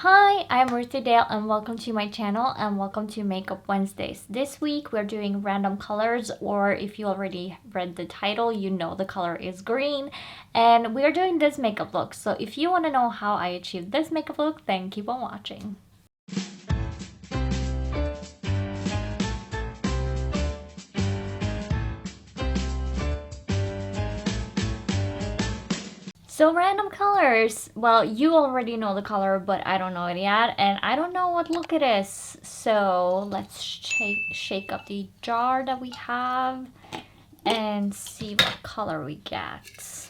Hi, I'm Ruthie Dahle and welcome to my channel and welcome to Makeup Wednesdays. This week we're doing random colors, or if you already read the title, you know the color is green, and we're doing this makeup look. So if you want to know how I achieved this makeup look, then keep on watching. So random colors. Well, you already know the color, but I don't know it yet, and I don't know what look it is. So let's shake up the jar that we have and see what color we get.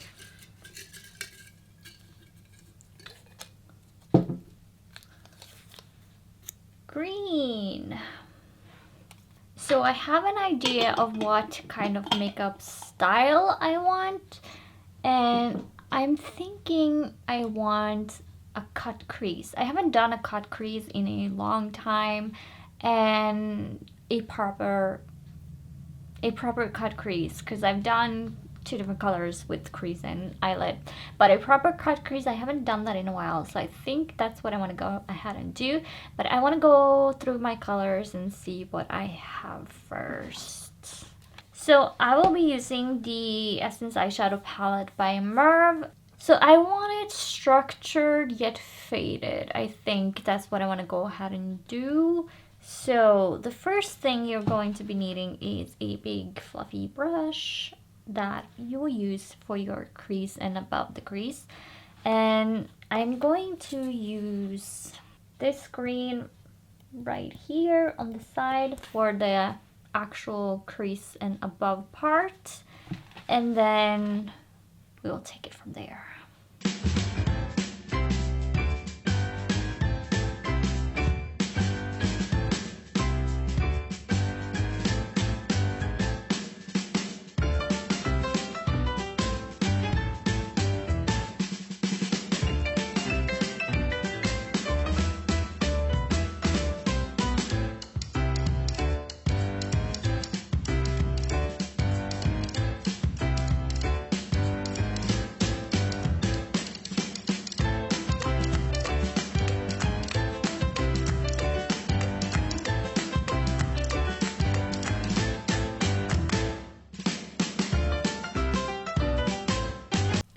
Green. So I have an idea of what kind of makeup style I want, and I'm thinking I want a cut crease. I haven't done a cut crease in a long time, and a proper cut crease, because I've done two different colors with crease and eyelid, but a proper cut crease, I haven't done that in a while, so I think that's what I want to go ahead and do. But I want to go through my colors and see what I have first. So I will be using the Essence Eyeshadow Palette by Merve. So I want it structured yet faded. I think that's what I want to go ahead and do. So the first thing you're going to be needing is a big fluffy brush that you will use for your crease and above the crease. And I'm going to use this green right here on the side for the actual crease and above part, and then we'll take it from there.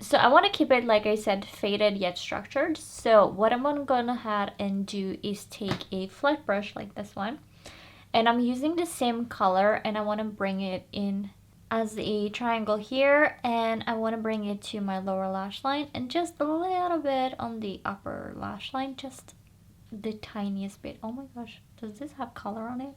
So I want to keep it, like I said, faded yet structured. So what I'm going to go ahead and do is take a flat brush like this one, and I'm using the same color, and I want to bring it in as a triangle here, and I want to bring it to my lower lash line and just a little bit on the upper lash line, just the tiniest bit. Oh my gosh, does this have color on it?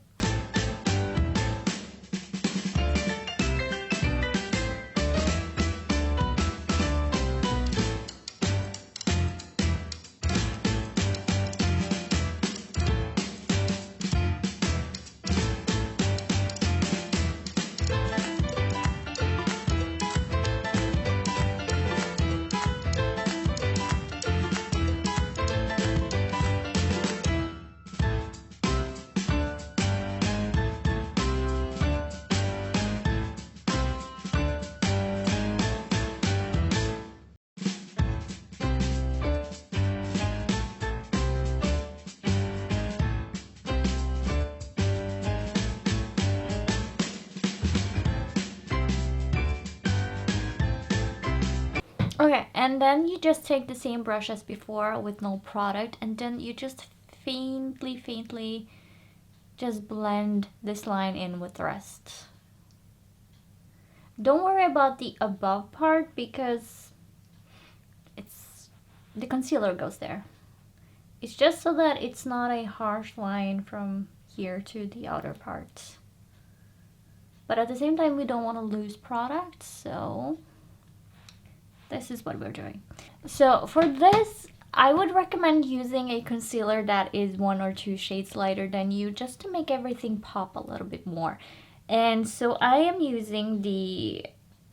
Okay, and then you just take the same brush as before with no product, and then you just faintly just blend this line in with the rest. Don't worry about the above part because the concealer goes there. It's just so that it's not a harsh line from here to the outer part. But at the same time, we don't want to lose product, so this is what we're doing. So for this, I would recommend using a concealer that is 1 or 2 shades lighter than you, just to make everything pop a little bit more. And so I am using the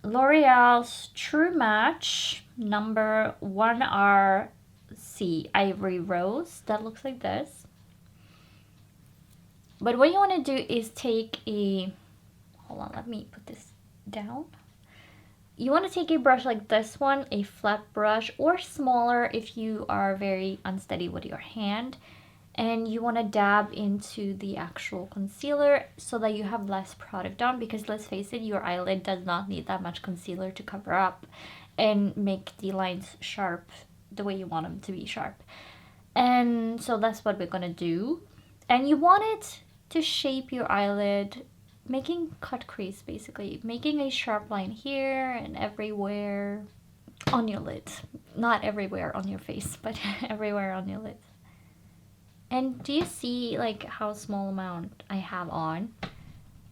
L'Oreal's True Match number 1RC Ivory Rose. That looks like this. But what you want to do is take a, hold on, let me put this down. you want to take a brush like this one, a flat brush, or smaller if you are very unsteady with your hand, and you want to dab into the actual concealer so that you have less product on, because let's face it, your eyelid does not need that much concealer to cover up and make the lines sharp the way you want them to be sharp. And so that's what we're gonna do. And you want it to shape your eyelid, making cut crease, basically making a sharp line here and everywhere on your lid. Not everywhere on your face, but everywhere on your lid. And do you see like how small amount I have on?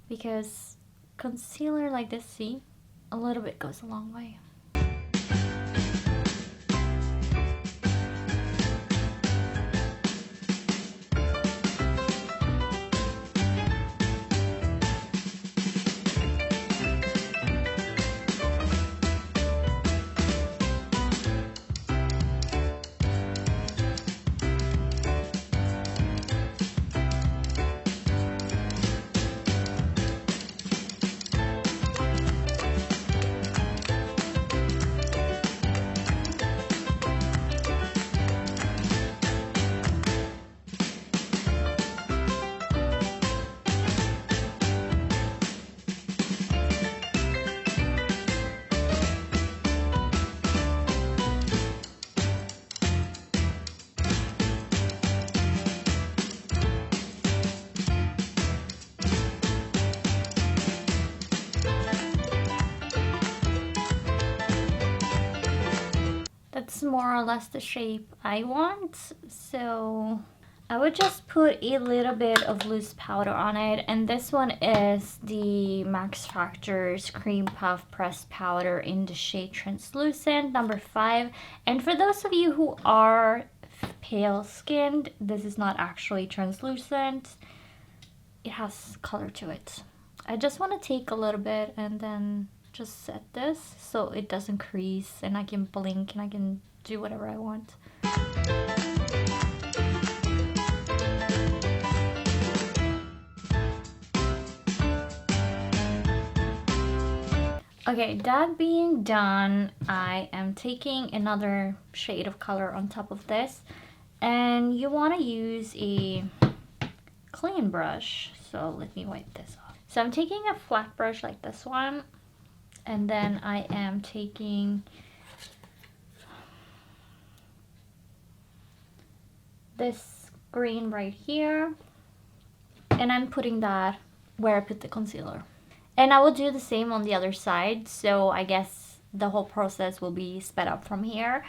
Because concealer like this, see, a little bit goes a long way. That's more or less the shape I want, so I would just put a little bit of loose powder on it, and this one is the Maxfactor's Cream Puff Pressed Powder in the shade Translucent, number 5. And for those of you who are pale skinned, this is not actually translucent. It has color to it. I just want to take a little bit and then just set this so it doesn't crease, and I can blink and I can do whatever I want. Okay, that being done, I am taking another shade of color on top of this, and you want to use a clean brush. So let me wipe this off. So I'm taking a flat brush like this one, and then I am taking this green right here, and I'm putting that where I put the concealer. And I will do the same on the other side, so I guess the whole process will be sped up from here.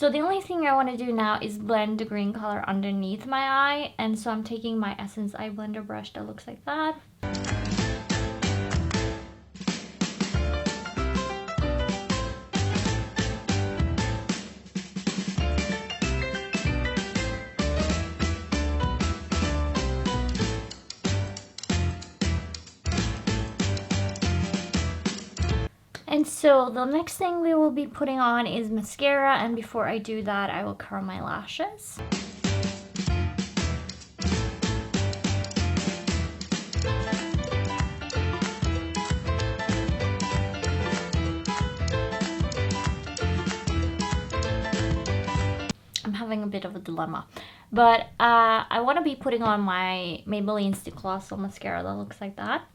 So the only thing I want to do now is blend the green color underneath my eye. And so I'm taking my Essence Eye Blender brush that looks like that. And so the next thing we will be putting on is mascara, and before I do that, I will curl my lashes. I'm having a bit of a dilemma, but I want to be putting on my Maybelline's Colossal mascara that looks like that.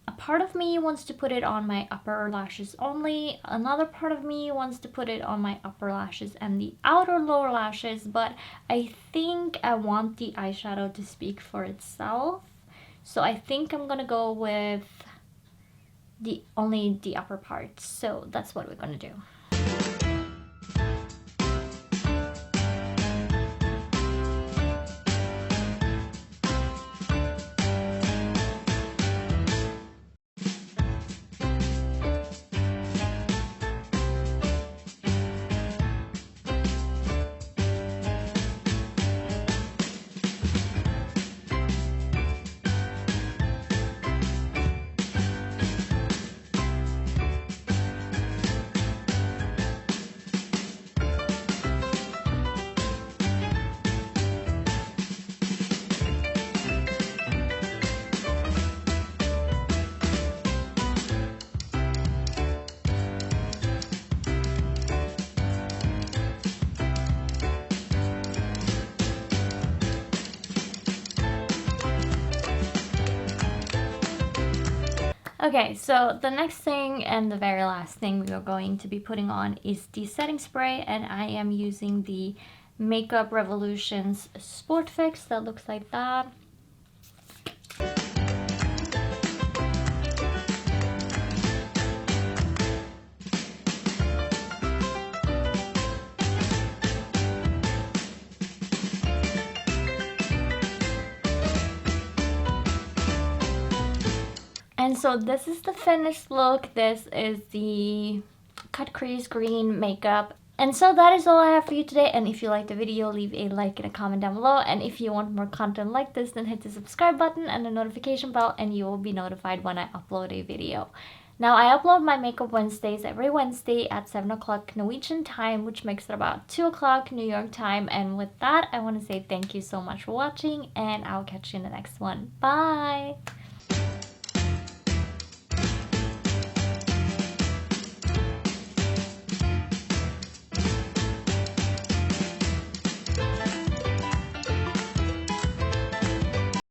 A part of me wants to put it on my upper lashes only. Another part of me wants to put it on my upper lashes and the outer lower lashes, but I think I want the eyeshadow to speak for itself. So I think I'm gonna go with only the upper parts. So that's what we're gonna do. Okay, so the next thing and the very last thing we are going to be putting on is the setting spray, and I am using the Makeup Revolution's Sport Fix that looks like that. And so this is the finished look. This is the Cut Crease Green makeup. And so that is all I have for you today. And if you liked the video, leave a like and a comment down below. And if you want more content like this, then hit the subscribe button and the notification bell, and you will be notified when I upload a video. Now, I upload my Makeup Wednesdays every Wednesday at 7 o'clock Norwegian time, which makes it about 2 o'clock New York time. And with that, I want to say thank you so much for watching, and I'll catch you in the next one. Bye!